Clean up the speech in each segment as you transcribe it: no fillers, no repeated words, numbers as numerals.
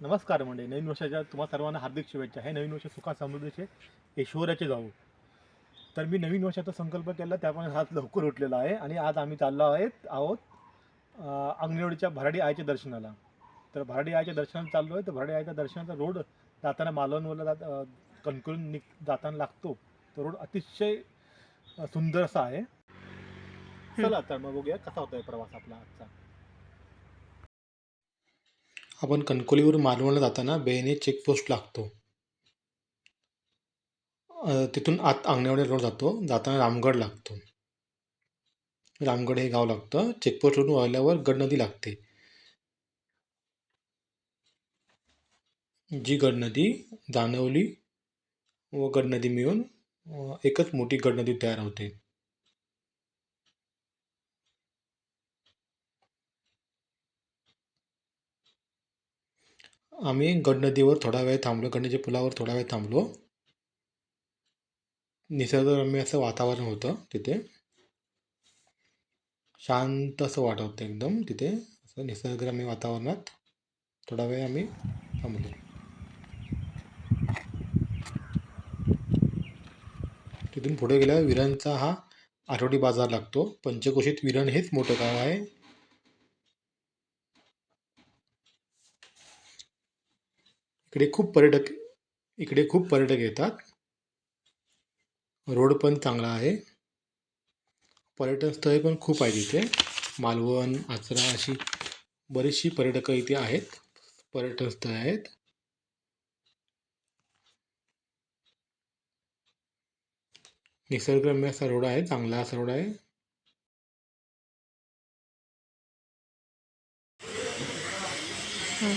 नमस्कार मंडळी, नवीन वर्षाच्या तुम्हा सर्वांना हार्दिक शुभेच्छा. हे नवीन वर्ष सुखा समृद्धीचे ऐश्वर्याचे जाऊ. तर मी नवीन वर्षाचा संकल्प केला, त्यामुळे आज लवकर उठलेला आहे आणि आज आम्ही चाललो आहोत अंगणेवाडीच्या भराडी आईच्या दर्शनाला. तर भराडी आईच्या दर्शनाला चाललो आहे. तर भराडी आईच्या दर्शनाचा रोड जाताना मालवणवरला कणकवलीहून जाताना लागतो. तो रोड अतिशय सुंदर असा आहे. चला तर मग बघूया कसा होता प्रवास आपला आजचा. आपण कणकवलीवरून मालवणला जाताना बेने चेकपोस्ट लागतो. तिथून आत अंगणेवाडी रोड जातो. जाताना रामगड लागतो. रामगड हे गाव लागतं. चेकपोस्टवरून वळल्यावर गडनदी लागते. जी गडनदी जानवली व गडनदी मिळून एकच मोठी गडनदी तयार होते. आम्ही गडनदीवर थोडा वेळ थांबलो. गडनदीच्या पुलावर थोडा वेळ थांबलो. निसर्गरम्य असं वातावरण होतं तिथे. शांत असं वाटत होतं एकदम तिथे. असं निसर्गरम्य वातावरणात थोडा वेळ आम्ही थांबलो. तिथून पुढे गेल्यावर विरांचा हा आठवडी बाजार लागतो. पंचकोशीत विरण हेच मोठं गाव आहे. इकडे खूप पर्यटक येतात. रोड पण चांगला आहे. पर्यटन स्थळे पण खूप आहेत इथे. मालवण, आचरा अशी बरीचशी पर्यटक इथे आहेत. पर्यटन स्थळे आहेत. निसर्गरम्य असा रोड आहे. चांगला असा रोड आहे.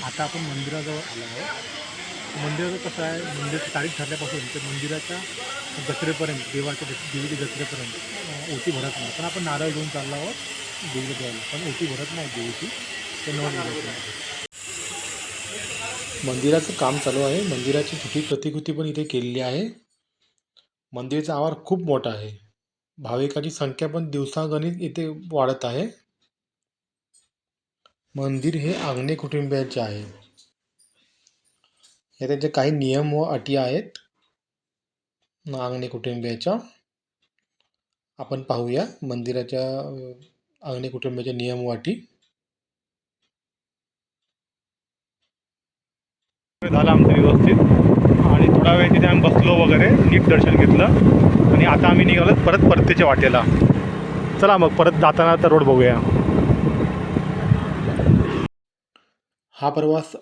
आता आपण मंदिराजवळ आलो आहोत. मंदिराचं कसं आहे, मंदिराची तारीख ठरल्यापासून ते मंदिराच्या जत्रेपर्यंत, देवीच्या जत्रेपर्यंत ओटी भरत नाही. पण आपण नारळ घेऊन चाललो आहोत देवीला द्यायला. पण ओटी भरत नाही देवीची. ते मंदिराचं काम चालू आहे. मंदिराची छोटी प्रतिकृती पण इथे केलेली आहे. मंदिराचा आवार खूप मोठा आहे. भाविकांची संख्या पण दिवसागणिक इथे वाढत आहे. मंदिर हे आग्नेय कुटुंबियाचे आहे. हे त्यांचे काही नियम व अटी आहेत आग्नेय कुटुंबियाच्या. आपण पाहूया मंदिराच्या आग्नेय कुटुंबियाचे नियम व अटी. झालं आमचं व्यवस्थित आणि थोडा वेळ तिथे आम्ही बसलो वगैरे, नीट दर्शन घेतलं आणि आता आम्ही निघालो परतीच्या वाटेला. चला मग परत जाताना तर रोड बघूया. हा प्रवास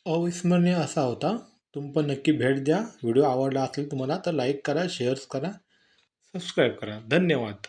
अविस्मरणीय असा होता. तुम्ही पण नक्की भेट द्या. व्हिडिओ आवडला असेल तुम्हाला तर लाईक करा, शेअर्स करा, सबस्क्राईब करा. धन्यवाद.